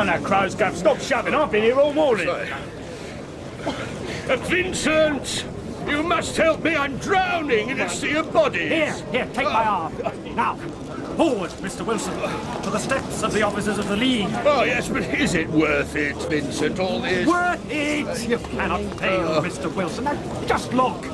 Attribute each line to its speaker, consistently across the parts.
Speaker 1: now, Crow's Gap, stop shoving. I've been here all morning.
Speaker 2: Vincent! You must help me. I'm drowning in a sea of bodies.
Speaker 1: Here, take my arm. Now, forward, Mr. Wilson, to the steps of the officers of the League.
Speaker 2: Oh, yes, but is it worth it, Vincent, all this?
Speaker 1: Worth it? You cannot fail, Mr. Wilson. Now, just look.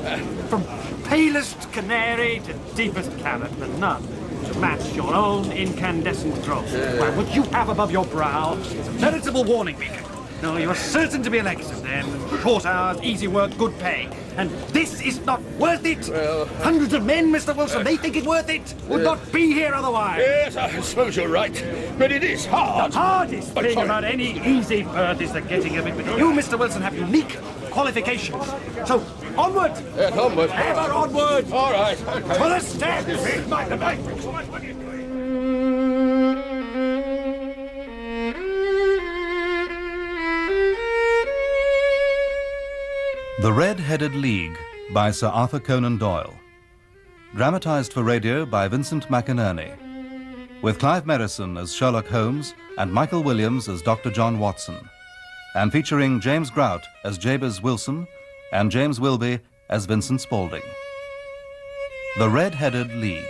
Speaker 1: From palest canary to deepest carrot, but none to match your own incandescent drop. Well, what you have above your brow is a veritable warning beacon. No, you are certain to be elected then. Short hours, easy work, good pay. And this is not worth it. Well, hundreds of men, Mr. Wilson, they think it worth it. Would not be here otherwise.
Speaker 2: Yes, I suppose you're right. But it is hard.
Speaker 1: The hardest thing about any easy berth is the getting of it. But you, Mr. Wilson, have unique qualifications. So, onward.
Speaker 2: Yes, onward.
Speaker 1: Ever onward.
Speaker 2: All right. Okay.
Speaker 1: To the steps.
Speaker 3: The Red-Headed League by Sir Arthur Conan Doyle. Dramatised for radio by Vincent McInerney. With Clive Merrison as Sherlock Holmes and Michael Williams as Dr. John Watson. And featuring James Grout as Jabez Wilson and James Wilby as Vincent Spaulding. The Red-Headed League.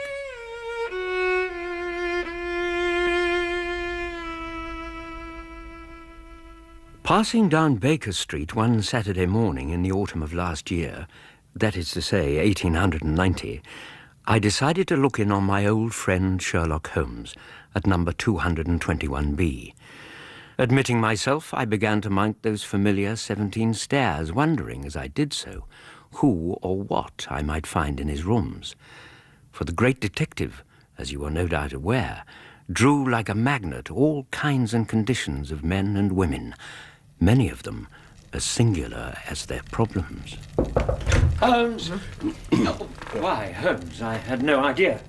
Speaker 4: Passing down Baker Street one Saturday morning in the autumn of last year, that is to say 1890, I decided to look in on my old friend Sherlock Holmes at number 221B. Admitting myself, I began to mount those familiar 17 stairs, wondering as I did so who or what I might find in his rooms. For the great detective, as you are no doubt aware, drew like a magnet all kinds and conditions of men and women, many of them as singular as their problems.
Speaker 5: Holmes? Why, Holmes, I had no idea.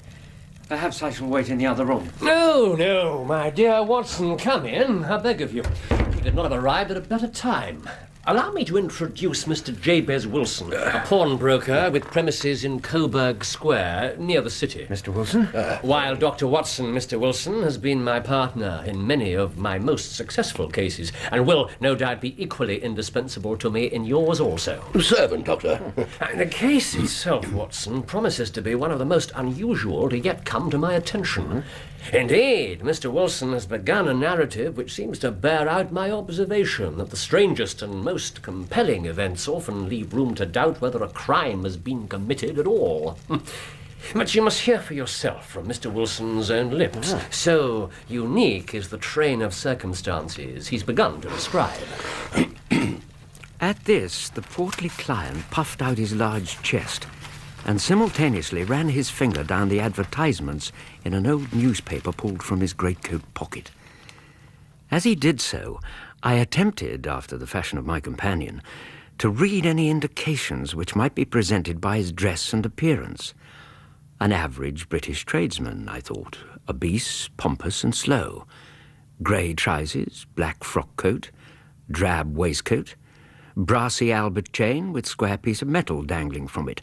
Speaker 5: Perhaps I shall wait in the other room.
Speaker 6: No, my dear Watson, come in, I beg of you. You could not have arrived at a better time. Allow me to introduce Mr. Jabez Wilson, a pawnbroker with premises in Coburg Square, near the city.
Speaker 5: Mr. Wilson?
Speaker 6: While Dr. Watson, Mr. Wilson, has been my partner in many of my most successful cases, and will no doubt be equally indispensable to me in yours also.
Speaker 2: Servant, Doctor.
Speaker 6: The case itself, Watson, promises to be one of the most unusual to yet come to my attention. Indeed, Mr. Wilson has begun a narrative which seems to bear out my observation that the strangest and most compelling events often leave room to doubt whether a crime has been committed at all. But you must hear for yourself from Mr. Wilson's own lips. So unique is the train of circumstances he's begun to describe.
Speaker 4: At this, the portly client puffed out his large chest and simultaneously ran his finger down the advertisements in an old newspaper pulled from his greatcoat pocket. As he did so, I attempted, after the fashion of my companion, to read any indications which might be presented by his dress and appearance. An average British tradesman, I thought, obese, pompous and slow. Grey trousers, black frock coat, drab waistcoat, brassy Albert chain with square piece of metal dangling from it,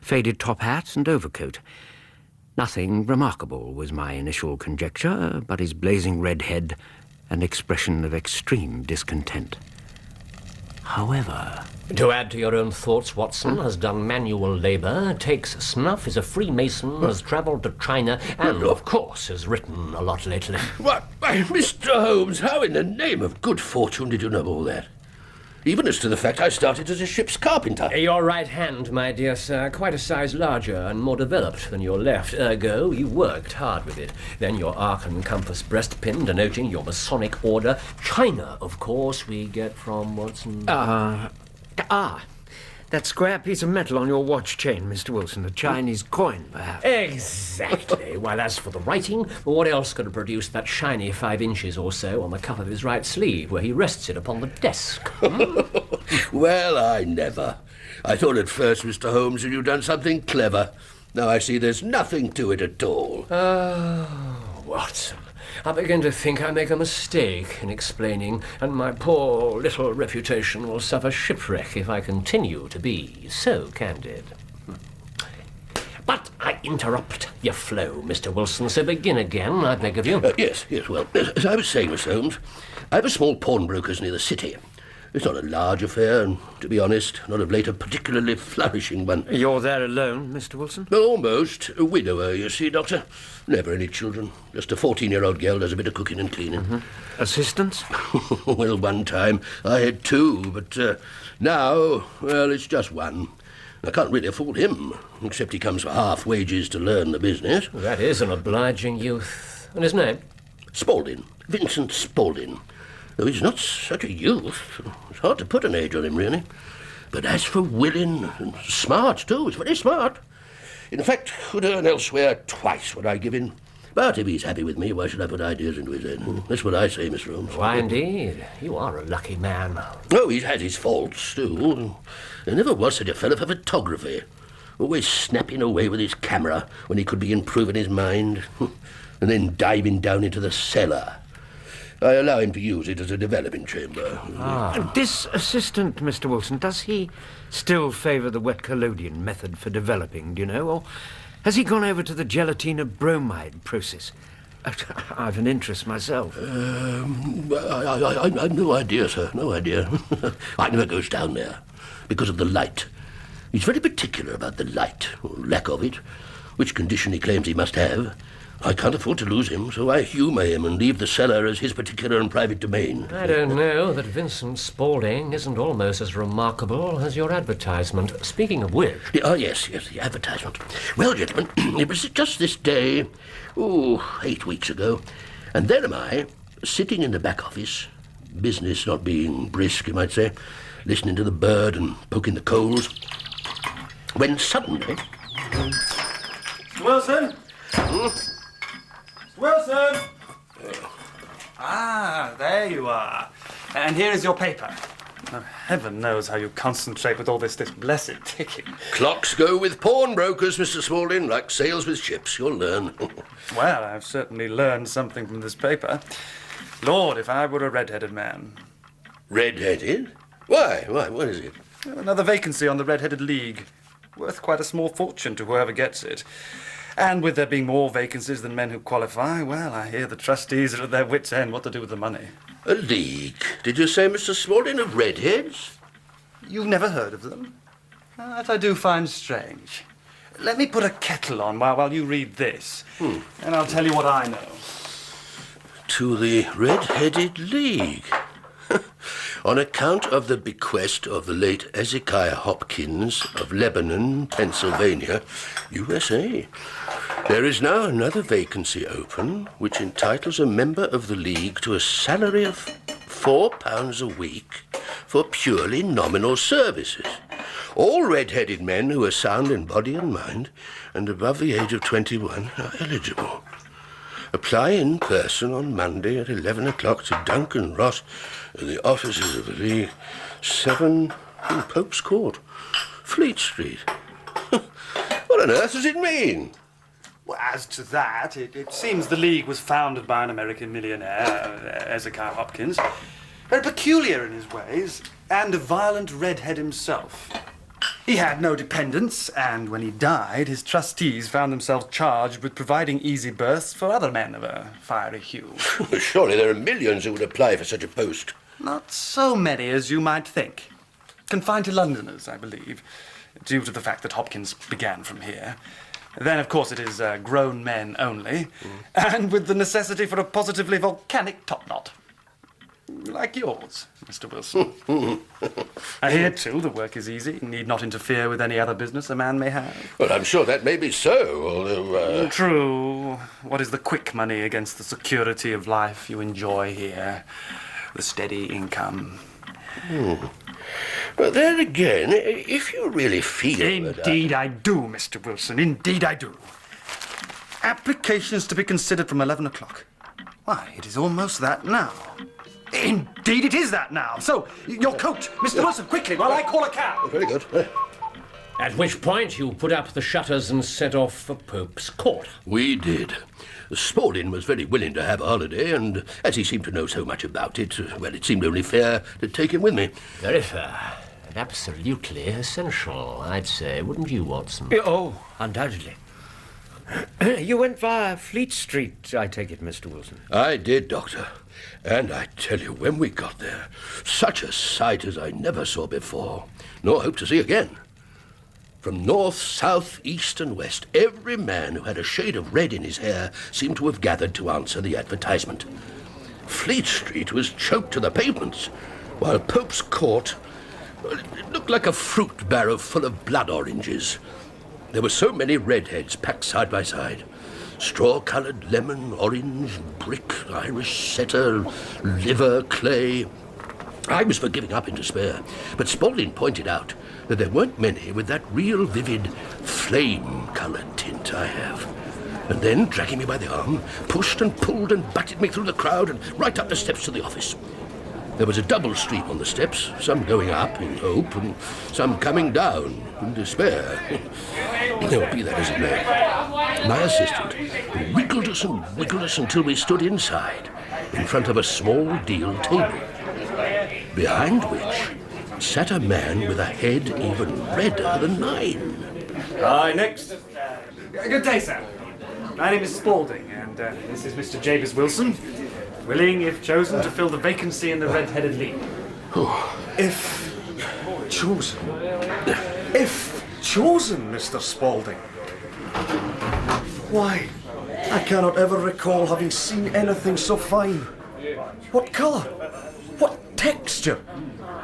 Speaker 4: faded top hat and overcoat. Nothing remarkable was my initial conjecture, but his blazing red head, an expression of extreme discontent. However...
Speaker 6: To add to your own thoughts, Watson has done manual labour, takes snuff, is a Freemason, has travelled to China, and, of course, has written a lot lately.
Speaker 2: What? Why, Mr. Holmes, how in the name of good fortune did you know all that? Even as to the fact I started as a ship's carpenter.
Speaker 6: Your right hand, my dear sir, quite a size larger and more developed than your left. Ergo, you worked hard with it. Then your arc and compass breastpin denoting your Masonic order. China, of course, we get from Watson.
Speaker 4: That square piece of metal on your watch chain, Mr. Wilson, a Chinese coin, perhaps.
Speaker 6: Exactly. While as for the writing, what else could have produced that shiny 5 inches or so on the cuff of his right sleeve, where he rests it upon the desk?
Speaker 2: Well, I never. I thought at first, Mr. Holmes, that you'd done something clever. Now I see there's nothing to it at all.
Speaker 6: Watson, I begin to think I make a mistake in explaining, and my poor little reputation will suffer shipwreck if I continue to be so candid. But I interrupt your flow, Mr. Wilson, so begin again, I beg of you.
Speaker 2: Yes, well, as I was saying, Mr. Holmes, I have a small pawnbroker's near the city. It's not a large affair, and, to be honest, not of late a particularly flourishing one.
Speaker 4: You're there alone, Mr. Wilson?
Speaker 2: Well, almost. A widower, you see, Doctor. Never any children. Just a 14-year-old girl does a bit of cooking and cleaning.
Speaker 4: Mm-hmm. Assistants?
Speaker 2: Well, one time I had two, but now, well, it's just one. I can't really afford him, except he comes for half wages to learn the business.
Speaker 6: That is an obliging youth. And his name?
Speaker 2: Spaulding. Vincent Spaulding. Though he's not such a youth. It's hard to put an age on him, really. But as for willing, and smart, too, he's very smart. In fact, could earn elsewhere twice what I give him. But if he's happy with me, why should I put ideas into his head? That's what I say, Mr. Holmes.
Speaker 6: Why, indeed. You are a lucky man.
Speaker 2: Oh, he's had his faults, too. There never was such a fellow for photography. Always snapping away with his camera when he could be improving his mind. And then diving down into the cellar. I allow him to use it as a developing chamber.
Speaker 4: This assistant, Mr. Wilson, does he still favour the wet collodion method for developing, do you know? Or has he gone over to the gelatina bromide process? I've an interest myself.
Speaker 2: I've no idea, sir, no idea. I never goes down there because of the light. He's very particular about the light, or lack of it, which condition he claims he must have. I can't afford to lose him, so I humour him and leave the cellar as his particular and private domain.
Speaker 6: I don't know that Vincent Spaulding isn't almost as remarkable as your advertisement. Speaking of which...
Speaker 2: Yes, the advertisement. Well, gentlemen, it was just this day, 8 weeks ago, and there am I, sitting in the back office, business not being brisk, you might say, listening to the Bird and poking the Coules, when suddenly...
Speaker 7: Wilson? Wilson! There you are. And here is your paper. Oh, heaven knows how you concentrate with all this blessed ticking.
Speaker 2: Clocks go with pawnbrokers, Mr. Spaulding, like sails with ships. You'll learn.
Speaker 7: Well, I've certainly learned something from this paper. Lord, if I were a red-headed man.
Speaker 2: Red-headed? Why? What is it?
Speaker 7: Another vacancy on the Red-Headed League. Worth quite a small fortune to whoever gets it. And with there being more vacancies than men who qualify, well, I hear the trustees are at their wits' end what to do with the money.
Speaker 2: A league? Did you say, Mr. Spaulding, of redheads?
Speaker 7: You've never heard of them? That I do find strange. Let me put a kettle on while you read this, and I'll tell you what I know.
Speaker 2: To the Red-Headed League. On account of the bequest of the late Ezekiah Hopkins of Lebanon, Pennsylvania, USA, there is now another vacancy open which entitles a member of the League to a salary of £4 a week for purely nominal services. All red-headed men who are sound in body and mind and above the age of 21 are eligible. Apply in person on Monday at 11 o'clock to Duncan Ross in the offices of the League, 7 in Pope's Court, Fleet Street. What on earth does it mean?
Speaker 7: Well, as to that, it seems the League was founded by an American millionaire, Ezekiah Hopkins, very peculiar in his ways, and a violent redhead himself. He had no dependents, and when he died, his trustees found themselves charged with providing easy berths for other men of a fiery hue.
Speaker 2: Surely there are millions who would apply for such a post.
Speaker 7: Not so many as you might think. Confined to Londoners, I believe, due to the fact that Hopkins began from here. Then, of course, it is grown men only, and with the necessity for a positively volcanic top-knot. Like yours, Mr. Wilson. Here, too, the work is easy. You need not interfere with any other business a man may have.
Speaker 2: Well, I'm sure that may be so, although...
Speaker 7: True. What is the quick money against the security of life you enjoy here? The steady income.
Speaker 2: But then again, if you really feel...
Speaker 7: Indeed I do, Mr. Wilson. Indeed I do. Applications to be considered from 11 o'clock. Why, it is almost that now. Indeed it is that now. So, your coat, Mr. Wilson, quickly, while I call a cab.
Speaker 2: Very good.
Speaker 6: At which point you put up the shutters and set off for Pope's Court.
Speaker 2: We did. Spaulding was very willing to have a holiday, and as he seemed to know so much about it, well, it seemed only fair to take him with me.
Speaker 6: Very fair. And absolutely essential, I'd say. Wouldn't you, Watson?
Speaker 4: Oh, undoubtedly. You went via Fleet Street, I take it, Mr. Wilson?
Speaker 2: I did, Doctor. And I tell you, when we got there, such a sight as I never saw before, nor hope to see again. From north, south, east and west, every man who had a shade of red in his hair seemed to have gathered to answer the advertisement. Fleet Street was choked to the pavements, while Pope's Court, it looked like a fruit barrow full of blood oranges. There were so many redheads packed side by side. Straw-coloured, lemon, orange, brick, Irish setter, liver, clay. I was for giving up in despair, but Spaulding pointed out that there weren't many with that real vivid flame-coloured tint I have. And then, dragging me by the arm, pushed and pulled and batted me through the crowd and right up the steps to the office. There was a double stream on the steps, some going up in hope and some coming down in despair. No, be that as it may, my assistant wiggled us until we stood inside, in front of a small deal table, behind which sat a man with a head even redder than mine.
Speaker 7: Aye, next. Good day, sir. My name is Spaulding, and this is Mr. Jabez Wilson, willing, if chosen, to fill the vacancy in the Red-Headed League. If chosen? If chosen, Mr. Spaulding? Why, I cannot ever recall having seen anything so fine. What colour? What texture?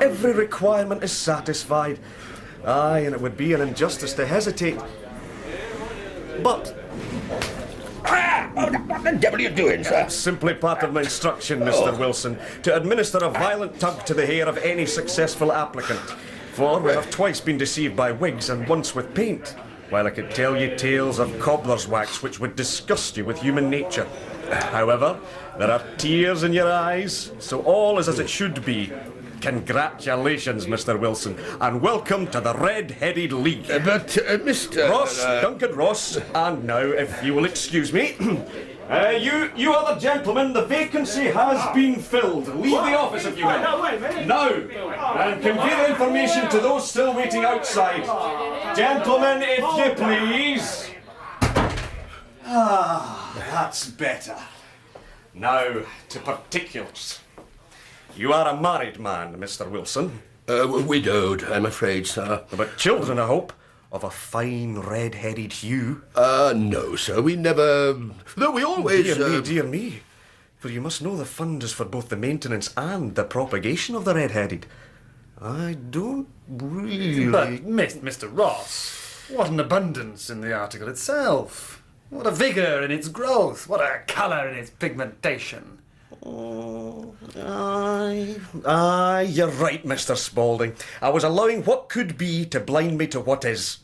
Speaker 7: Every requirement is satisfied. Aye, and it would be an injustice to hesitate. But
Speaker 2: What the devil are you doing, sir?
Speaker 8: Simply part of my instruction, Mr. Wilson, to administer a violent tug to the hair of any successful applicant. For we have twice been deceived by wigs and once with paint, while I could tell you tales of cobbler's wax which would disgust you with human nature. However, there are tears in your eyes, so all is as it should be. Congratulations, Mr. Wilson, and welcome to the Red-Headed League.
Speaker 2: But, Mr.
Speaker 8: Ross, Duncan Ross, and now, if you will excuse me, you other gentlemen, the vacancy has been filled. Leave the office if you will. Now, and convey the information to those still waiting outside. Gentlemen, if you please. Ah, that's better. Now, to particulars. You are a married man, Mr. Wilson.
Speaker 2: Widowed, I'm afraid, sir.
Speaker 8: But children, I hope, of a fine red-headed hue.
Speaker 2: No, sir, we never... Though we always...
Speaker 8: Dear me. For you must know the fund is for both the maintenance and the propagation of the red-headed. I don't really...
Speaker 7: But, Mr. Ross, what an abundance in the article itself. What a vigour in its growth. What a colour in its pigmentation.
Speaker 8: Oh, aye, you're right, Mr. Spaulding. I was allowing what could be to blind me to what is.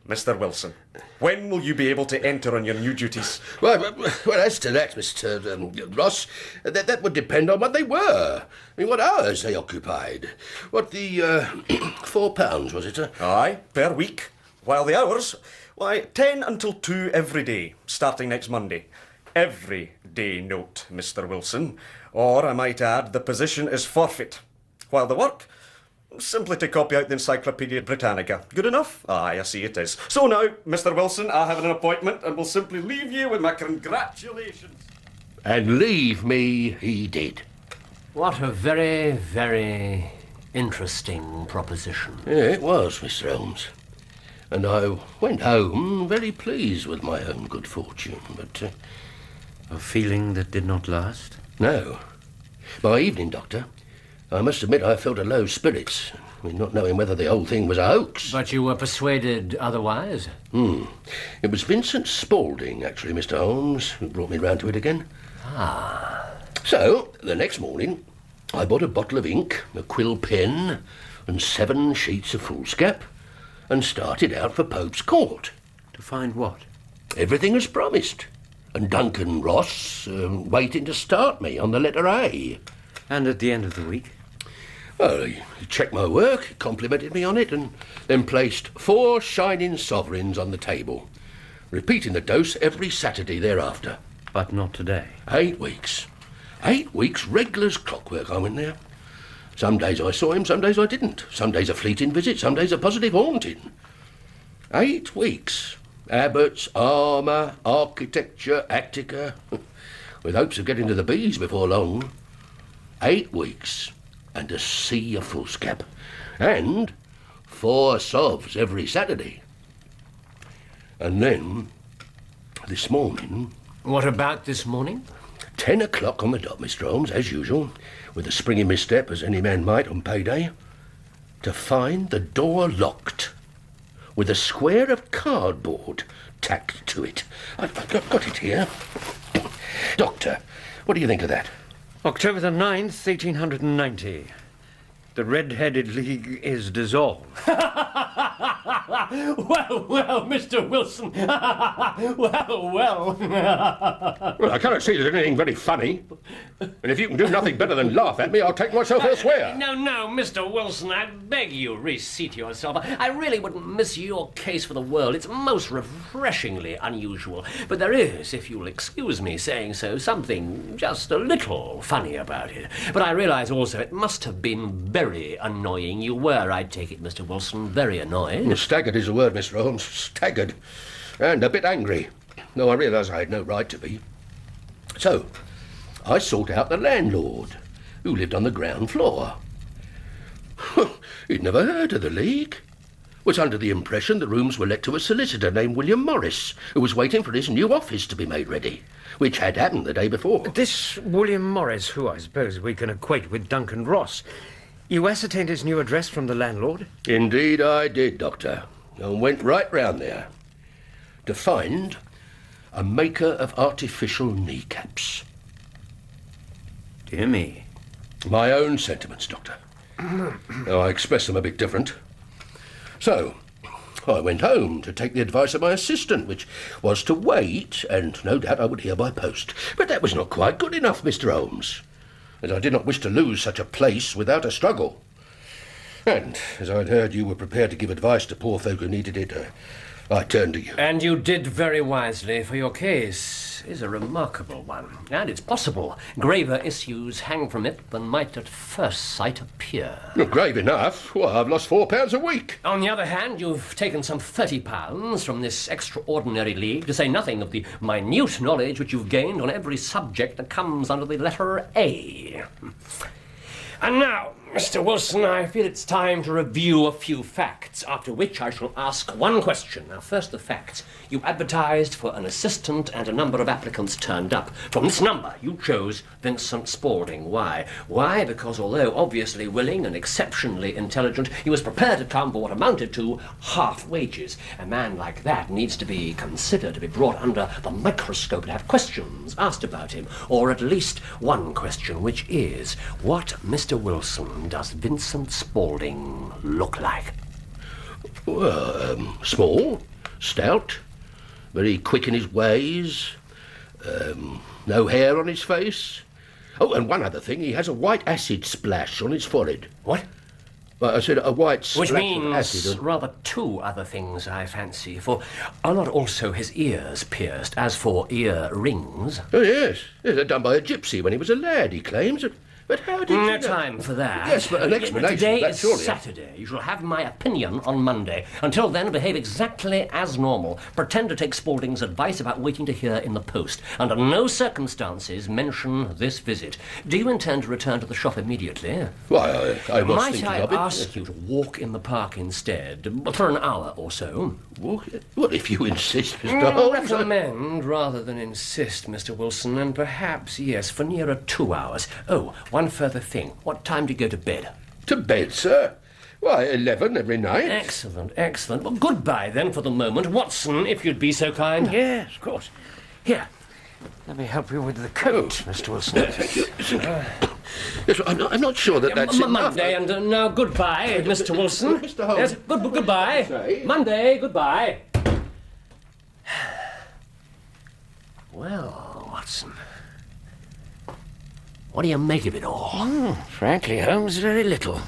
Speaker 8: Mr. Wilson, when will you be able to enter on your new duties?
Speaker 2: Well, as to that, Mr. Ross, that would depend on what they were. I mean, what hours they occupied. What, the £4, was it, sir?
Speaker 8: Aye, per week. While the hours, why, 10 until 2 every day, starting next Monday. Every day, note, Mr. Wilson. Or, I might add, the position is forfeit. While the work, simply to copy out the Encyclopedia Britannica. Good enough? Aye, I see it is. So now, Mr. Wilson, I have an appointment and will simply leave you with my congratulations.
Speaker 2: And leave me he did.
Speaker 6: What a very, very interesting proposition.
Speaker 2: Yeah, it was, Mr. Holmes. And I went home very pleased with my own good fortune, but...
Speaker 4: A feeling that did not last?
Speaker 2: No. By evening, Doctor, I must admit I felt a low spirits, not knowing whether the whole thing was a hoax.
Speaker 6: But you were persuaded otherwise?
Speaker 2: It was Vincent Spaulding, actually, Mr. Holmes, who brought me round to it again.
Speaker 6: Ah.
Speaker 2: So, the next morning, I bought a bottle of ink, a quill pen, and 7 sheets of foolscap, and started out for Pope's Court.
Speaker 4: To find what?
Speaker 2: Everything as promised. And Duncan Ross waiting to start me on the letter A.
Speaker 4: And at the end of the week?
Speaker 2: Well, he checked my work, complimented me on it, and then placed 4 shining sovereigns on the table, repeating the dose every Saturday thereafter.
Speaker 4: But not today.
Speaker 2: 8 weeks. 8 weeks regular as clockwork I went there. Some days I saw him, some days I didn't. Some days a fleeting visit, some days a positive haunting. 8 weeks. Abbots, armour, architecture, Attica. With hopes of getting to the bees before long. 8 weeks and a sea of foolscap. And 4 sovs every Saturday. And then, this morning...
Speaker 6: What about this morning?
Speaker 2: 10 o'clock on the dot, Mr. Holmes, as usual, with a springy misstep as any man might on payday, to find the door locked, with a square of cardboard tacked to it. I've got it here. Doctor, what do you think of that?
Speaker 4: October the 9th, 1890. The Red-Headed League is dissolved.
Speaker 6: Well, Mr. Wilson. well.
Speaker 2: Well, I cannot see there's anything very funny. And if you can do nothing better than laugh at me, I'll take myself elsewhere.
Speaker 6: No, Mr. Wilson, I beg you, reseat yourself. I really wouldn't miss your case for the world. It's most refreshingly unusual. But there is, if you'll excuse me saying so, something just a little funny about it. But I realise also it must have been very annoying. You were, I take it, Mr. Wilson, very annoyed.
Speaker 2: Staggered is the word, Mr. Holmes. Staggered. And a bit angry. Though I realise I had no right to be. So, I sought out the landlord, who lived on the ground floor. He'd never heard of the League. Was under the impression the rooms were let to a solicitor named William Morris, who was waiting for his new office to be made ready, which had happened the day before.
Speaker 4: This William Morris, who I suppose we can equate with Duncan Ross, you ascertained his new address from the landlord?
Speaker 2: Indeed I did, Doctor, and went right round there to find a maker of artificial kneecaps.
Speaker 4: Dear me.
Speaker 2: My own sentiments, Doctor. Now, I express them a bit different. So, I went home to take the advice of my assistant, which was to wait, and no doubt I would hear by post. But that was not quite good enough, Mr. Holmes, as I did not wish to lose such a place without a struggle. And, as I'd heard you were prepared to give advice to poor folk who needed it, I turned to you.
Speaker 6: And you did very wisely, for your case is a remarkable one. And it's possible graver issues hang from it than might at first sight appear.
Speaker 2: Grave enough. Well, I've lost £4 a week.
Speaker 6: On the other hand, you've taken some £30 from this extraordinary league, to say nothing of the minute knowledge which you've gained on every subject that comes under the letter A. And now, Mr. Wilson, I feel it's time to review a few facts, after which I shall ask one question. Now, first the facts. You advertised for an assistant and a number of applicants turned up. From this number, you chose Vincent Spaulding. Why? Why? Because although obviously willing and exceptionally intelligent, he was prepared to come for what amounted to half wages. A man like that needs to be considered, to be brought under the microscope, and have questions asked about him. Or at least one question, which is, what, Mr. Wilson, does Vincent Spaulding look like?
Speaker 2: Well, small, stout, very quick in his ways, no hair on his face. Oh, and one other thing, he has a white acid splash on his forehead.
Speaker 6: What?
Speaker 2: Well, I said a white splash
Speaker 6: Which means
Speaker 2: of acid.
Speaker 6: rather two other things, I fancy, for are not also his ears pierced? As for ear rings...
Speaker 2: Oh, yes. They're done by a gypsy when he was a lad, he claims. But how did you
Speaker 6: No
Speaker 2: know?
Speaker 6: time for that.
Speaker 2: Yes, but an explanation.
Speaker 6: Today
Speaker 2: that's
Speaker 6: is
Speaker 2: surely.
Speaker 6: Saturday. You shall have my opinion on Monday. Until then, behave exactly as normal. Pretend to take Spaulding's advice about waiting to hear in the post. Under no circumstances mention this visit. Do you intend to return to the shop immediately?
Speaker 2: Why, I was
Speaker 6: Might
Speaker 2: thinking
Speaker 6: I
Speaker 2: of it.
Speaker 6: ask you to walk in the park instead, for an hour or so?
Speaker 2: Walk? Well, if you insist, Mr. Holmes.
Speaker 6: Recommend rather than insist, Mr. Wilson, and perhaps, yes, for nearer 2 hours. Oh, one further thing. What time do you go to bed?
Speaker 2: To bed, sir? Why, 11 every night.
Speaker 6: Excellent, excellent. Well, goodbye then for the moment. Watson, if you'd be so kind.
Speaker 4: Yes, of course. Here, let me help you with the coat, Mr. Wilson.
Speaker 2: Yes, I'm not sure that that's enough.
Speaker 6: Monday, and now goodbye, Mr. Wilson.
Speaker 2: Mr. Holmes.
Speaker 6: Yes, goodbye.
Speaker 2: Say.
Speaker 6: Monday, goodbye. Well, Watson, what do you make of it all?
Speaker 4: Frankly, Holmes, very little.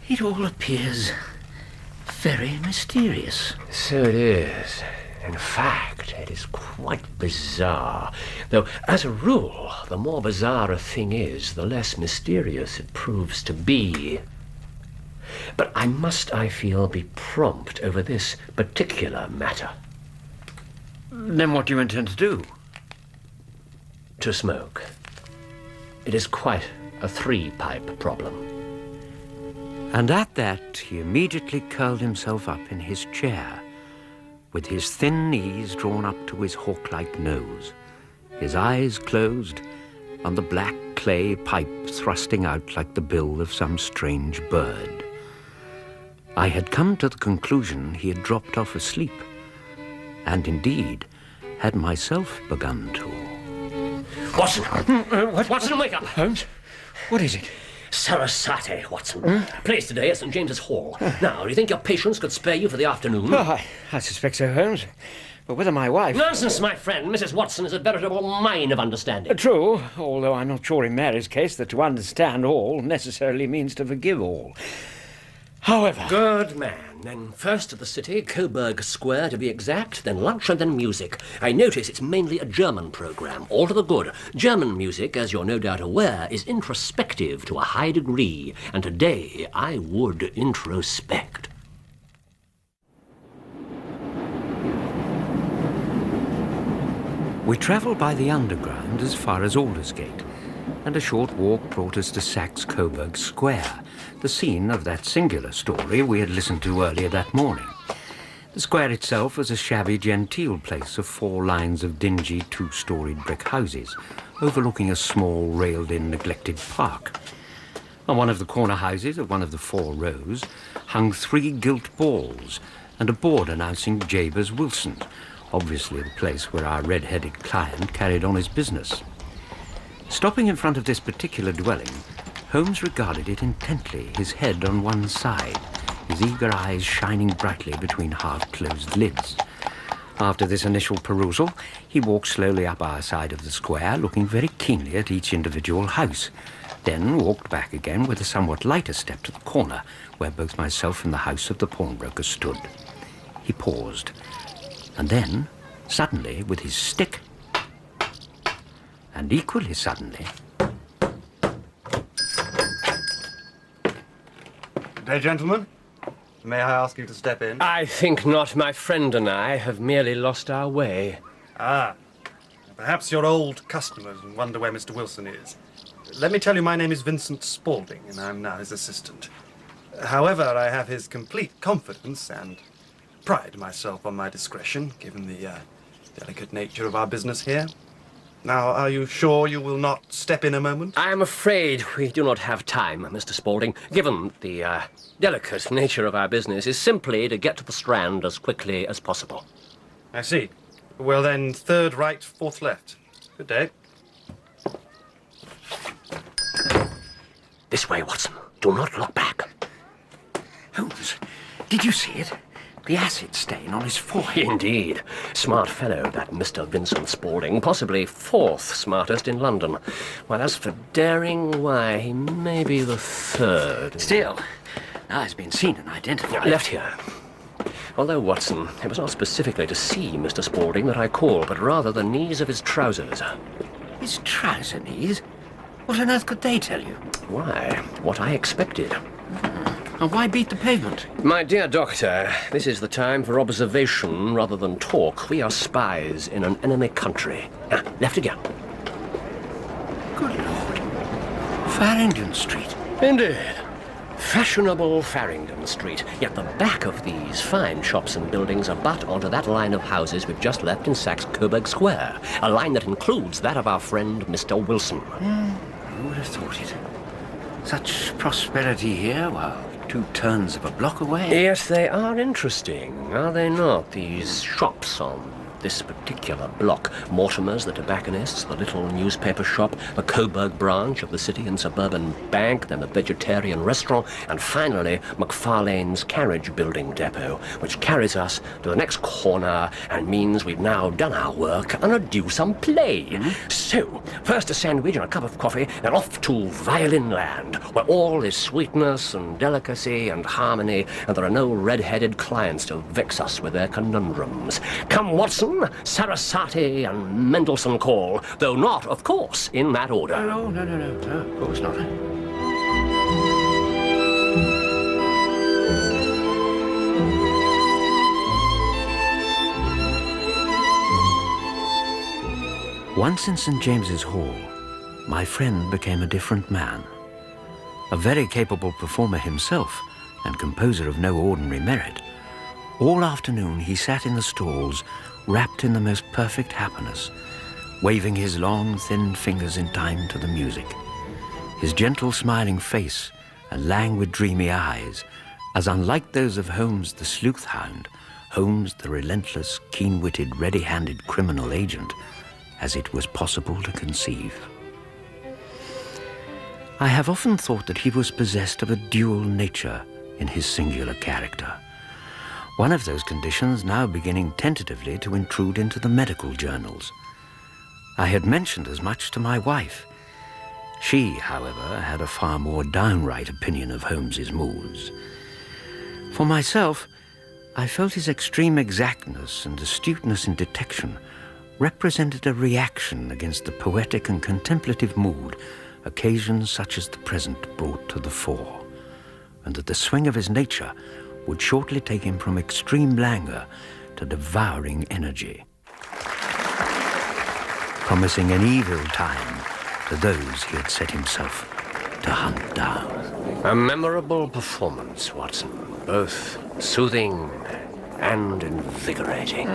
Speaker 4: It all appears very mysterious.
Speaker 6: So it is. In fact, it is quite bizarre. Though, as a rule, the more bizarre a thing is, the less mysterious it proves to be. But I feel, be prompt over this particular matter.
Speaker 4: Then what do you intend to do?
Speaker 6: To smoke. It is quite a three-pipe problem.
Speaker 4: And at that, he immediately curled himself up in his chair, with his thin knees drawn up to his hawk-like nose, his eyes closed, and the black clay pipe thrusting out like the bill of some strange bird. I had come to the conclusion he had dropped off asleep, and indeed had myself begun to.
Speaker 6: Watson! Watson, wake up!
Speaker 5: Holmes? What is it?
Speaker 6: Sarasate, Watson. Plays today at St. James's Hall. Now, do you think your patients could spare you for the afternoon?
Speaker 5: Oh, I suspect so, Holmes. But whether my wife...
Speaker 6: Nonsense, my friend. Mrs. Watson is a veritable mine of understanding.
Speaker 5: True, although I'm not sure in Mary's case that to understand all necessarily means to forgive all. However...
Speaker 6: Good man. Then first to the city, Coburg Square to be exact, then lunch and then music. I notice it's mainly a German programme, all to the good. German music, as you're no doubt aware, is introspective to a high degree, and today I would introspect.
Speaker 4: We travelled by the underground as far as Aldersgate, and a short walk brought us to Saxe-Coburg Square, the scene of that singular story we had listened to earlier that morning. The square itself was a shabby, genteel place of 4 lines of dingy, 2-storied brick houses, overlooking a small, railed-in, neglected park. On one of the corner houses of one of the 4 rows hung 3 gilt balls and a board announcing Jabez Wilson, obviously the place where our red-headed client carried on his business. Stopping in front of this particular dwelling, Holmes regarded it intently, his head on one side, his eager eyes shining brightly between half-closed lids. After this initial perusal, he walked slowly up our side of the square, looking very keenly at each individual house, then walked back again with a somewhat lighter step to the corner, where both myself and the house of the pawnbroker stood. He paused, and then, suddenly, with his stick, and equally suddenly...
Speaker 7: Good day, gentlemen. May I ask you to step in?
Speaker 6: I think not. My friend and I have merely lost our way.
Speaker 7: Ah, perhaps you're old customers and wonder where Mr. Wilson is. Let me tell you, my name is Vincent Spaulding, and I'm now his assistant. However, I have his complete confidence and pride myself on my discretion, given the delicate nature of our business here. Now, are you sure you will not step in a moment?
Speaker 6: I am afraid we do not have time, Mr. Spaulding. Given the delicate nature of our business is simply to get to the Strand as quickly as possible.
Speaker 7: I see. Well then, 3rd right, 4th left. Good day.
Speaker 6: This way, Watson. Do not look back.
Speaker 4: Holmes, did you see it? The acid stain on his forehead.
Speaker 6: Indeed. Smart fellow, that Mr. Vincent Spaulding. Possibly 4th smartest in London. While as for daring, why, he may be the 3rd.
Speaker 4: Still, now he's been seen and identified.
Speaker 6: Left here. Although, Watson, it was not specifically to see Mr. Spaulding that I called, but rather the knees of his trousers.
Speaker 4: His trouser knees? What on earth could they tell you?
Speaker 6: Why, what I expected.
Speaker 4: And why beat the pavement?
Speaker 6: My dear doctor, this is the time for observation rather than talk. We are spies in an enemy country. Left again.
Speaker 4: Good Lord. Farringdon Street.
Speaker 6: Indeed. Fashionable Farringdon Street. Yet the back of these fine shops and buildings abut onto that line of houses we've just left in Saxe-Coburg Square. A line that includes that of our friend Mr. Wilson.
Speaker 4: Who would have thought it? Such prosperity here, while 2 turns of a block away.
Speaker 6: Yes, they are interesting, are they not? These shops on this particular block. Mortimer's, the tobacconists, the little newspaper shop, the Coburg branch of the City and Suburban Bank, then the vegetarian restaurant, and finally McFarlane's carriage building depot, which carries us to the next corner and means we've now done our work and are due some play. So, first a sandwich and a cup of coffee, then off to Violin Land, where all is sweetness and delicacy and harmony, and there are no red-headed clients to vex us with their conundrums. Come, Watson, Sarasate and Mendelssohn call, though not, of course, in that order.
Speaker 4: No, of course not. Once in St. James's Hall, my friend became a different man. A very capable performer himself and composer of no ordinary merit, all afternoon he sat in the stalls, wrapped in the most perfect happiness, waving his long, thin fingers in time to the music. His gentle, smiling face and languid, dreamy eyes, as unlike those of Holmes the sleuth hound, Holmes the relentless, keen-witted, ready-handed criminal agent, as it was possible to conceive. I have often thought that he was possessed of a dual nature in his singular character. One of those conditions now beginning tentatively to intrude into the medical journals. I had mentioned as much to my wife. She, however, had a far more downright opinion of Holmes's moods. For myself, I felt his extreme exactness and astuteness in detection represented a reaction against the poetic and contemplative mood occasions such as the present brought to the fore, and that the swing of his nature would shortly take him from extreme languor to devouring energy, promising an evil time to those he had set himself to hunt down.
Speaker 6: A memorable performance, Watson. Both soothing and invigorating.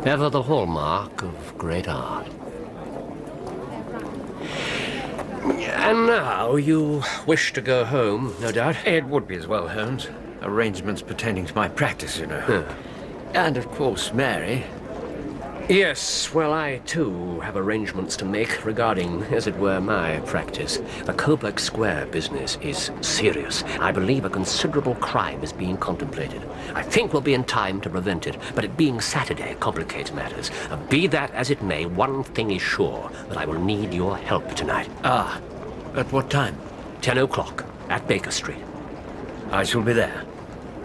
Speaker 6: Ever the hallmark of great art. And now you wish to go home, no doubt?
Speaker 4: It would be as well, Holmes. Arrangements pertaining to my practice, you know. And, of course, Mary.
Speaker 6: Yes, well, I, too, have arrangements to make regarding, as it were, my practice. The Coburg Square business is serious. I believe a considerable crime is being contemplated. I think we'll be in time to prevent it, but it being Saturday complicates matters. Be that as it may, one thing is sure, that I will need your help tonight.
Speaker 4: Ah, at what time?
Speaker 6: 10 o'clock, at Baker Street.
Speaker 4: I shall be there.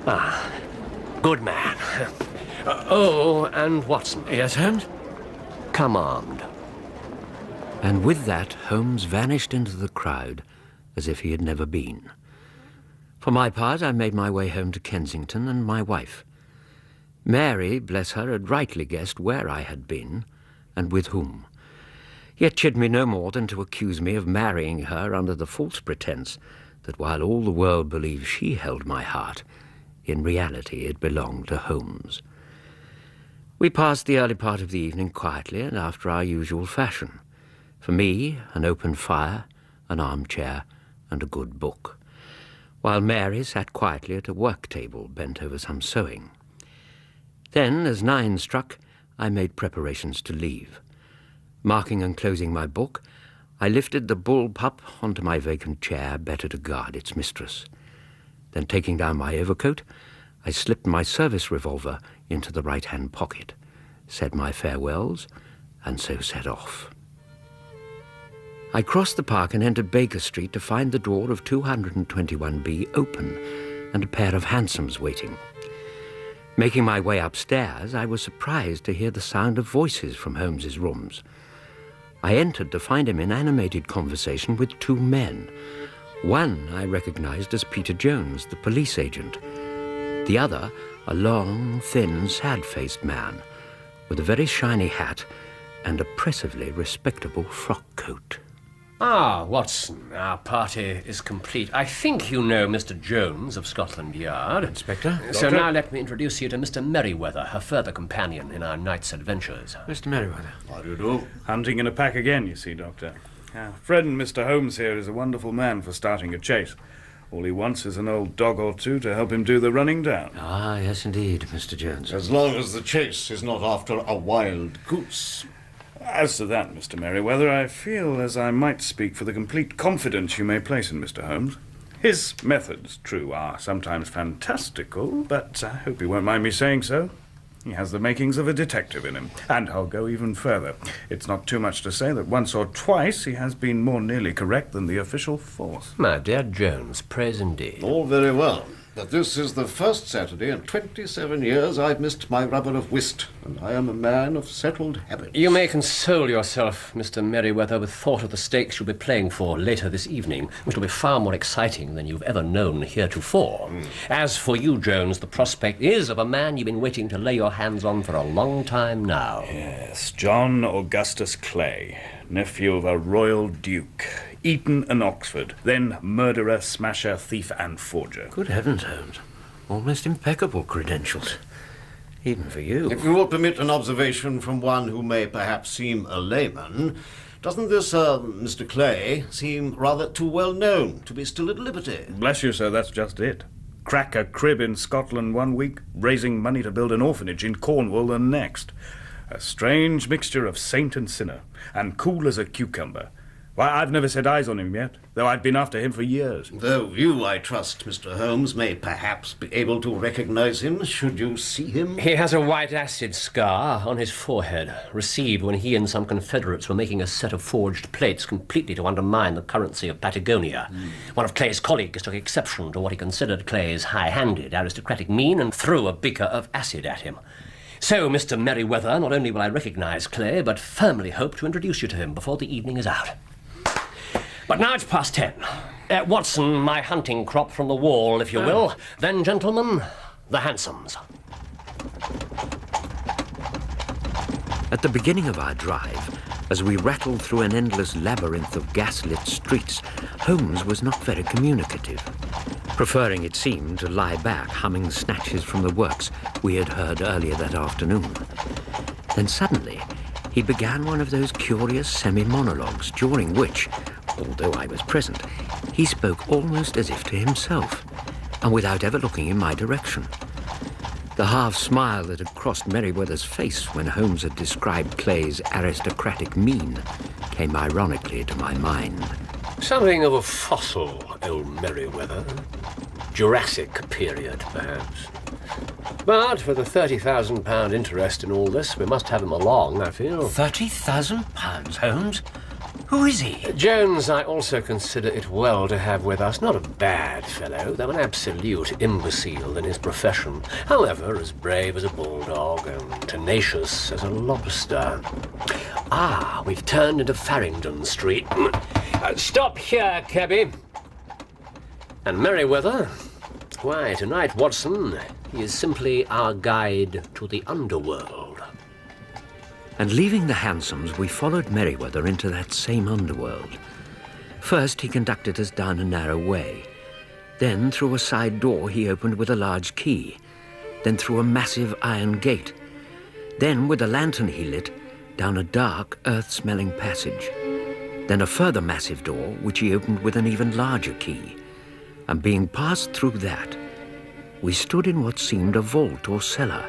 Speaker 6: Ah, good man. Oh, and Watson.
Speaker 4: Yes, Holmes?
Speaker 6: Come armed.
Speaker 4: And with that, Holmes vanished into the crowd as if he had never been. For my part, I made my way home to Kensington and my wife. Mary, bless her, had rightly guessed where I had been and with whom, yet chid me no more than to accuse me of marrying her under the false pretense that while all the world believed she held my heart, in reality it belonged to Holmes. We passed the early part of the evening quietly and after our usual fashion. For me, an open fire, an armchair, and a good book, while Mary sat quietly at a work table bent over some sewing. Then, as 9 struck, I made preparations to leave. Marking and closing my book, I lifted the bull pup onto my vacant chair, better to guard its mistress. Then, taking down my overcoat, I slipped my service revolver into the right-hand pocket, said my farewells, and so set off. I crossed the park and entered Baker Street to find the door of 221B open and a pair of hansoms waiting. Making my way upstairs, I was surprised to hear the sound of voices from Holmes's rooms. I entered to find him in animated conversation with 2 men. One I recognized as Peter Jones, the police agent. The other, a long, thin, sad-faced man with a very shiny hat and oppressively respectable frock coat.
Speaker 6: Ah, Watson, our party is complete. I think you know Mr. Jones of Scotland Yard.
Speaker 4: Inspector?
Speaker 6: So now let me introduce you to Mr. Merriweather, her further companion in our night's adventures.
Speaker 4: Mr. Merriweather.
Speaker 9: How do you do?
Speaker 10: Hunting in a pack again, you see, Doctor. Our friend Mr. Holmes here is a wonderful man for starting a chase. All he wants is an old dog or 2 to help him do the running down.
Speaker 4: Ah, yes, indeed, Mr. Jones.
Speaker 9: As long as the chase is not after a wild goose.
Speaker 10: As to that, Mr. Merriweather, I feel as I might speak for the complete confidence you may place in Mr. Holmes. His methods, true, are sometimes fantastical, but I hope you won't mind me saying so. He has the makings of a detective in him. And I'll go even further. It's not too much to say that once or twice he has been more nearly correct than the official force.
Speaker 6: My dear Jones, praise indeed.
Speaker 9: All very well. But this is the first Saturday in 27 years I've missed my rubber of whist, and I am a man of settled habits.
Speaker 6: You may console yourself, Mr. Merriweather, with thought of the stakes you'll be playing for later this evening, which will be far more exciting than you've ever known heretofore. As for you, Jones, the prospect is of a man you've been waiting to lay your hands on for a long time now.
Speaker 10: Yes, John Augustus Clay, nephew of a royal duke. Eton and Oxford, then murderer, smasher, thief and forger.
Speaker 4: Good heavens, Holmes. Almost impeccable credentials. Even for you.
Speaker 9: If you will permit an observation from one who may perhaps seem a layman, doesn't this, Mr. Clay, seem rather too well known to be still at liberty?
Speaker 10: Bless you, sir, that's just it. Crack a crib in Scotland one week, raising money to build an orphanage in Cornwall the next. A strange mixture of saint and sinner, and cool as a cucumber. Why, I've never set eyes on him yet, though I've been after him for years.
Speaker 9: Though you, I trust, Mr. Holmes, may perhaps be able to recognize him should you see him.
Speaker 6: He has a white acid scar on his forehead, received when he and some Confederates were making a set of forged plates completely to undermine the currency of Patagonia. One of Clay's colleagues took exception to what he considered Clay's high-handed, aristocratic mien and threw a beaker of acid at him. So, Mr. Merriweather, not only will I recognize Clay, but firmly hope to introduce you to him before the evening is out. But now it's past 10. Watson, my hunting crop from the wall, if you will. Then, gentlemen, the hansoms.
Speaker 4: At the beginning of our drive, as we rattled through an endless labyrinth of gas-lit streets, Holmes was not very communicative, preferring, it seemed, to lie back, humming snatches from the works we had heard earlier that afternoon. Then suddenly, he began one of those curious semi-monologues, during which, although I was present, he spoke almost as if to himself, and without ever looking in my direction. The half-smile that had crossed Merriweather's face when Holmes had described Clay's aristocratic mien came ironically to my mind.
Speaker 6: Something of a fossil, old Merriweather. Jurassic period, perhaps. But for the £30,000 interest in all this, we must have him along, I feel.
Speaker 4: £30,000, Holmes? Who is he?
Speaker 6: Jones, I also consider it well to have with us. Not a bad fellow, though an absolute imbecile in his profession. However, as brave as a bulldog and tenacious as a lobster. Ah, we've turned into Farringdon Street. Stop here, cabby. And Merriweather? Why, tonight, Watson, he is simply our guide to the underworld.
Speaker 4: And leaving the hansoms, we followed Merriweather into that same underworld. First, he conducted us down a narrow way. Then, through a side door he opened with a large key. Then through a massive iron gate. Then, with a lantern he lit, down a dark, earth-smelling passage. Then a further massive door, which he opened with an even larger key. And being passed through that, we stood in what seemed a vault or cellar,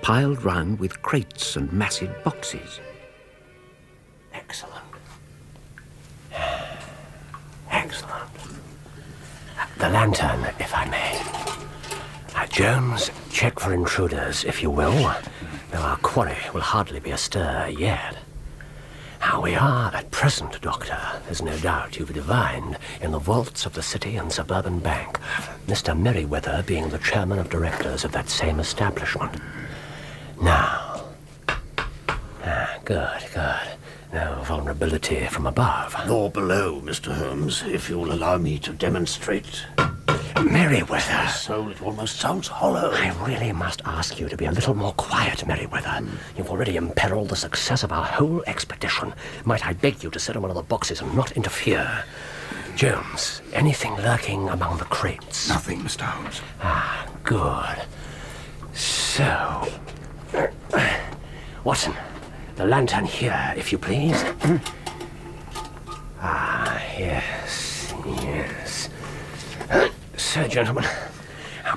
Speaker 4: piled round with crates and massive boxes.
Speaker 6: Excellent. Excellent. The lantern, if I may. Jones, check for intruders, if you will. Though our quarry will hardly be astir yet. How we are at present, Doctor, there's no doubt you've divined, in the vaults of the City and Suburban Bank, Mr. Merriweather being the chairman of directors of that same establishment. Now. Good. No vulnerability from above.
Speaker 2: Nor below, Mr. Holmes, if you'll allow me to demonstrate.
Speaker 6: Merriweather.
Speaker 2: My soul, it almost sounds hollow.
Speaker 6: I really must ask you to be a little more quiet, Merriweather. You've already imperiled the success of our whole expedition. Might I beg you to sit on one of the boxes and not interfere? Jones, anything lurking among the crates?
Speaker 2: Nothing, Mr. Holmes.
Speaker 6: Good. So... Watson, the lantern here, if you please. Yes. So, gentlemen,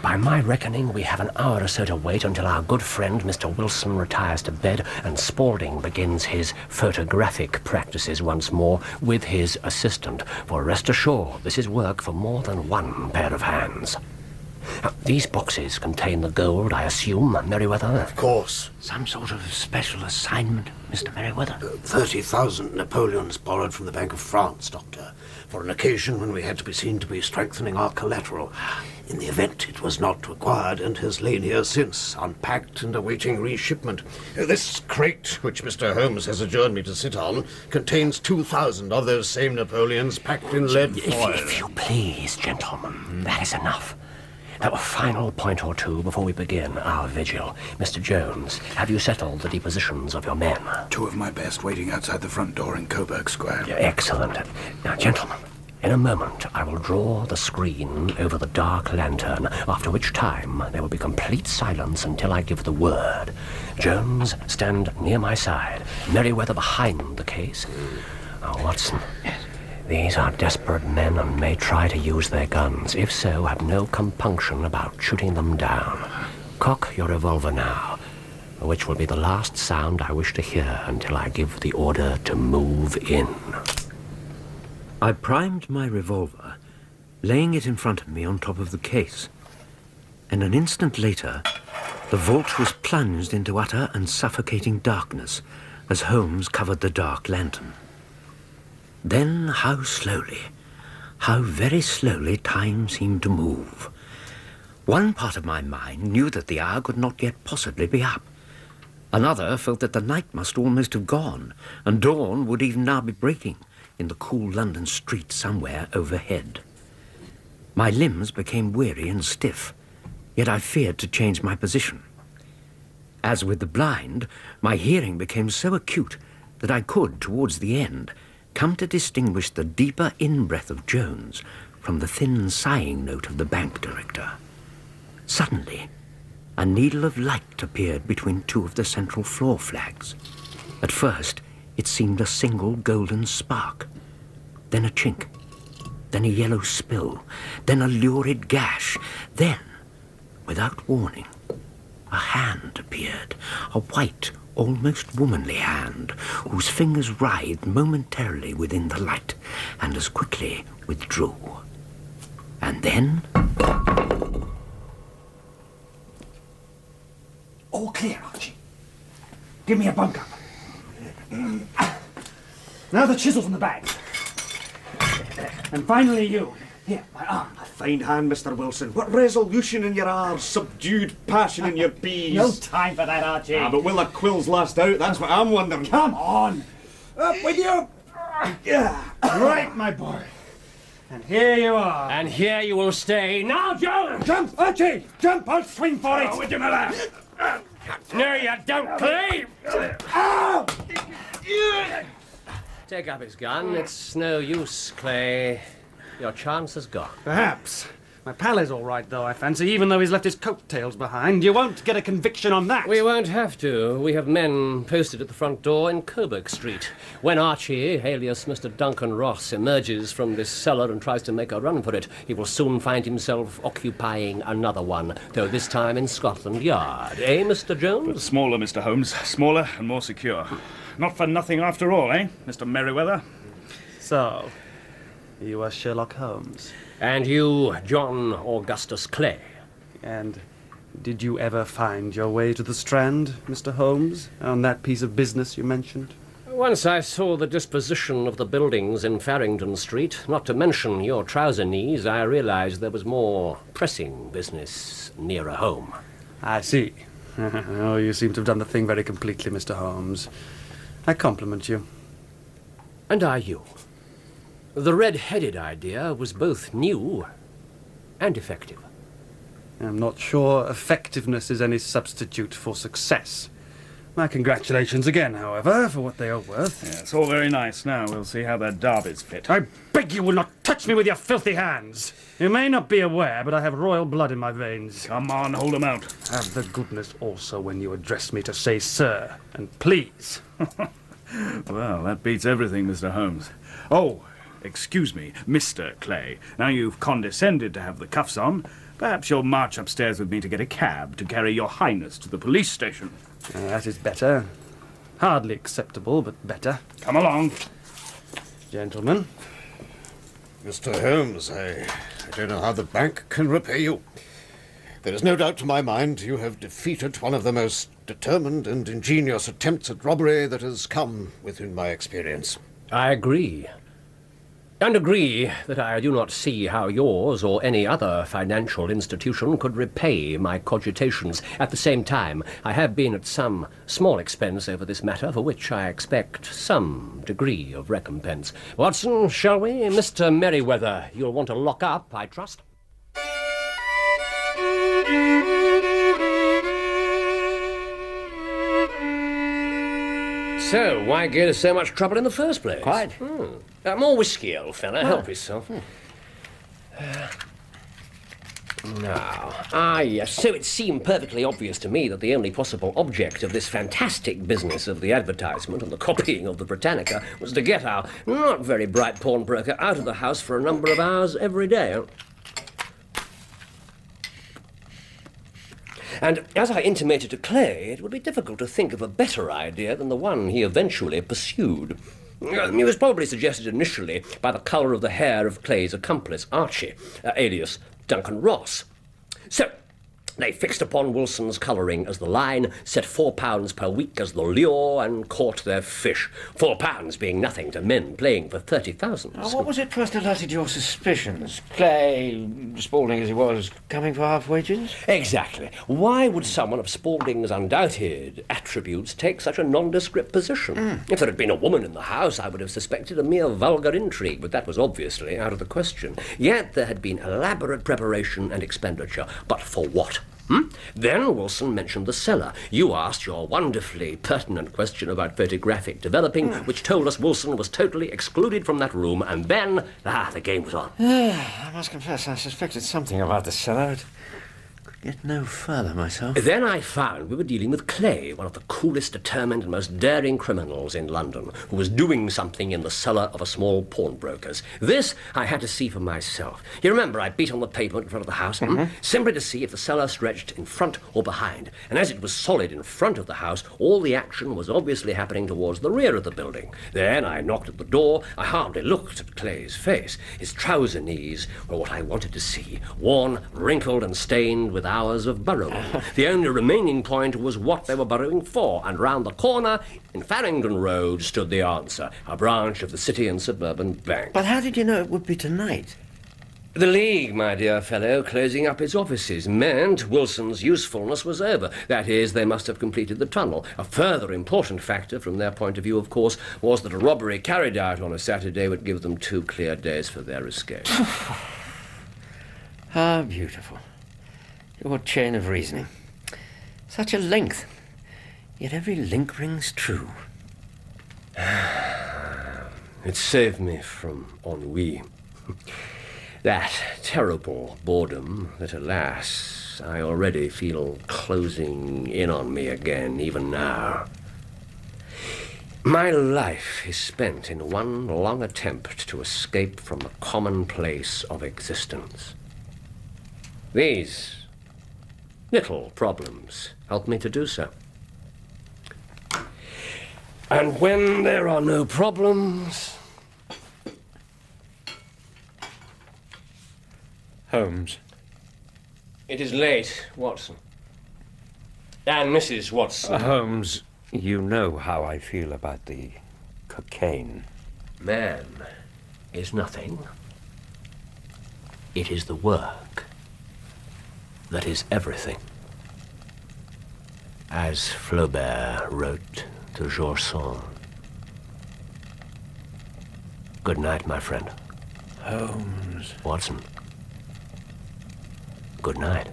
Speaker 6: by my reckoning, we have an hour or so to wait until our good friend Mr. Wilson retires to bed and Spaulding begins his photographic practices once more with his assistant. For rest assured, this is work for more than one pair of hands. These boxes contain the gold, I assume, Merriweather?
Speaker 2: Of course.
Speaker 4: Some sort of special assignment, Mr. Merriweather?
Speaker 2: 30,000 Napoleons borrowed from the Bank of France, Doctor, for an occasion when we had to be seen to be strengthening our collateral.
Speaker 9: in the event it was not required, and has lain here since, unpacked and awaiting reshipment. This crate, which Mr. Holmes has adjured me to sit on, contains 2,000 of those same Napoleons packed in lead foil.
Speaker 6: If you please, gentlemen, that is enough. Now, a final point or two before we begin our vigil. Mr. Jones, have you settled the depositions of your men?
Speaker 11: 2 of my best waiting outside the front door in Coburg Square.
Speaker 6: Yeah, excellent. Now, gentlemen, in a moment I will draw the screen over the dark lantern, after which time there will be complete silence until I give the word. Jones, stand near my side. Merriweather behind the case. Oh, Watson, these are desperate men and may try to use their guns. If so, have no compunction about shooting them down. Cock your revolver now, which will be the last sound I wish to hear until I give the order to move in.
Speaker 4: I primed my revolver, laying it in front of me on top of the case. And an instant later, the vault was plunged into utter and suffocating darkness as Holmes covered the dark lantern. Then how very slowly time seemed to move. One part of my mind knew that the hour could not yet possibly be up. Another felt that the night must almost have gone, and dawn would even now be breaking in the cool London street somewhere overhead. My limbs became weary and stiff, yet I feared to change my position. As with the blind, my hearing became so acute that I could, towards the end, come to distinguish the deeper in-breath of Jones from the thin sighing note of the bank director. Suddenly, a needle of light appeared between 2 of the central floor flags. At first, it seemed a single golden spark, then a chink, then a yellow spill, then a lurid gash, then, without warning, a hand appeared, a white, almost womanly hand, whose fingers writhed momentarily within the light and as quickly withdrew. And then...
Speaker 1: All clear, Archie. Give me a bunk up. Now the chisel's in the bag. And finally you. Here, my arm.
Speaker 8: A fine hand, Mr. Wilson. What resolution in your R's, subdued passion in your B's.
Speaker 1: No time for that, Archie.
Speaker 8: But will the quills last out? That's what I'm wondering.
Speaker 1: Come on. Up with you. Yeah. Right, my boy. And here you are.
Speaker 6: And here you will stay. Now, Jones!
Speaker 1: Jump, Archie! Jump, I'll swing for it!
Speaker 6: With your mother! No, you don't, Clay!
Speaker 1: Ow!
Speaker 6: Take up his gun. It's no use, Clay. Your chance is gone.
Speaker 7: Perhaps. My pal is all right, though, I fancy, even though he's left his coattails behind. You won't get a conviction on that.
Speaker 6: We won't have to. We have men posted at the front door in Coburg Street. When Archie, alias Mr. Duncan Ross, emerges from this cellar and tries to make a run for it, he will soon find himself occupying another one, though this time in Scotland Yard. Eh, Mr. Jones?
Speaker 10: But smaller, Mr. Holmes. Smaller and more secure. Not for nothing after all, eh, Mr. Merriweather?
Speaker 7: So, you are Sherlock Holmes.
Speaker 6: And you, John Augustus Clay.
Speaker 7: And did you ever find your way to the Strand, Mr. Holmes, on that piece of business you mentioned?
Speaker 6: Once I saw the disposition of the buildings in Farringdon Street, not to mention your trouser knees, I realized there was more pressing business nearer home.
Speaker 7: I see. Oh, you seem to have done the thing very completely, Mr. Holmes. I compliment you.
Speaker 6: And are you? The red-headed idea was both new and effective.
Speaker 7: I'm not sure effectiveness is any substitute for success. My congratulations again, however, for what they are worth.
Speaker 10: Yeah, it's all very nice. Now we'll see how their derbies fit.
Speaker 7: I beg you will not touch me with your filthy hands. You may not be aware, but I have royal blood in my veins.
Speaker 10: Come on, hold them out.
Speaker 7: Have the goodness also, when you address me, to say sir and please.
Speaker 10: Well, that beats everything, Mr. Holmes. Oh, excuse me, Mr. Clay. Now you've condescended to have the cuffs on, perhaps you'll march upstairs with me to get a cab to carry your highness to the police station.
Speaker 7: That is better. Hardly acceptable, but better.
Speaker 10: Come along.
Speaker 7: Gentlemen.
Speaker 9: Mr. Holmes, I don't know how the bank can repay you. There is no doubt to my mind you have defeated one of the most determined and ingenious attempts at robbery that has come within my experience.
Speaker 6: I agree. And agree that I do not see how yours or any other financial institution could repay my cogitations. At the same time, I have been at some small expense over this matter, for which I expect some degree of recompense. Watson, shall we? Mr. Merriweather, you'll want to lock up, I trust. So, why get us so much trouble in the first place?
Speaker 4: Quite.
Speaker 6: More whiskey, old fella. Help yourself. Now, yes. So it seemed perfectly obvious to me that the only possible object of this fantastic business of the advertisement and the copying of the Britannica was to get our not very bright pawnbroker out of the house for a number of hours every day. And as I intimated to Clay, it would be difficult to think of a better idea than the one he eventually pursued. It was probably suggested initially by the colour of the hair of Clay's accomplice, Archie, alias Duncan Ross. So, they fixed upon Wilson's colouring as the line, set £4 per week as the lure, and caught their fish. £4 being nothing to men playing for 30,000.
Speaker 4: What was it first alerted your suspicions? Clay, Spaulding as he was, coming for half wages?
Speaker 6: Exactly. Why would someone of Spaulding's undoubted attributes take such a nondescript position? If there had been a woman in the house, I would have suspected a mere vulgar intrigue, but that was obviously out of the question. Yet there had been elaborate preparation and expenditure. But for what? Then Wilson mentioned the cellar. You asked your wonderfully pertinent question about photographic developing, which told us Wilson was totally excluded from that room, and then, the game was on.
Speaker 4: I must confess I suspected something about the cellar. Get no further myself.
Speaker 6: Then I found we were dealing with Clay, one of the coolest, determined and most daring criminals in London, who was doing something in the cellar of a small pawnbroker's. This I had to see for myself. You remember I beat on the pavement in front of the house, simply to see if the cellar stretched in front or behind. And as it was solid in front of the house, all the action was obviously happening towards the rear of the building. Then I knocked at the door. I hardly looked at Clay's face. His trouser knees were what I wanted to see, worn, wrinkled and stained with hours of burrowing. The only remaining point was what they were burrowing for, and round the corner, in Farringdon Road, stood the answer, a branch of the City and Suburban Bank.
Speaker 4: But how did you know it would be tonight?
Speaker 6: The League, my dear fellow, closing up its offices, meant Wilson's usefulness was over. That is, they must have completed the tunnel. A further important factor from their point of view, of course, was that a robbery carried out on a Saturday would give them 2 clear days for their escape.
Speaker 4: How beautiful. Your chain of reasoning. Such a length, yet every link rings true.
Speaker 6: It saved me from ennui. That terrible boredom that, alas, I already feel closing in on me again, even now. My life is spent in one long attempt to escape from the commonplace of existence. These little problems help me to do so. And when there are no problems...
Speaker 4: Holmes.
Speaker 6: It is late, Watson. And Mrs. Watson.
Speaker 4: Holmes, you know how I feel about the cocaine.
Speaker 6: Man is nothing. It is the work that is everything. As Flaubert wrote to Georges Sand. Good night, my friend.
Speaker 4: Holmes.
Speaker 6: Watson. Good night.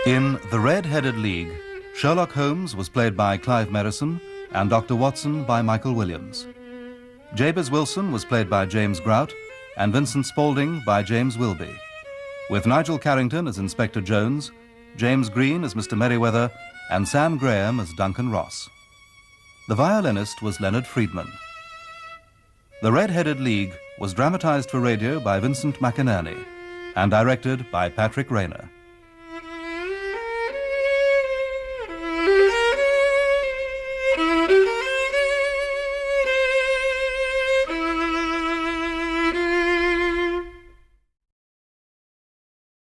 Speaker 3: In The Red-Headed League, Sherlock Holmes was played by Clive Merrison and Dr. Watson by Michael Williams. Jabez Wilson was played by James Grout and Vincent Spaulding by James Wilby, with Nigel Carrington as Inspector Jones, James Green as Mr. Merriweather, and Sam Graham as Duncan Ross. The violinist was Leonard Friedman. The Red-Headed League was dramatized for radio by Vincent McInerney and directed by Patrick Rayner.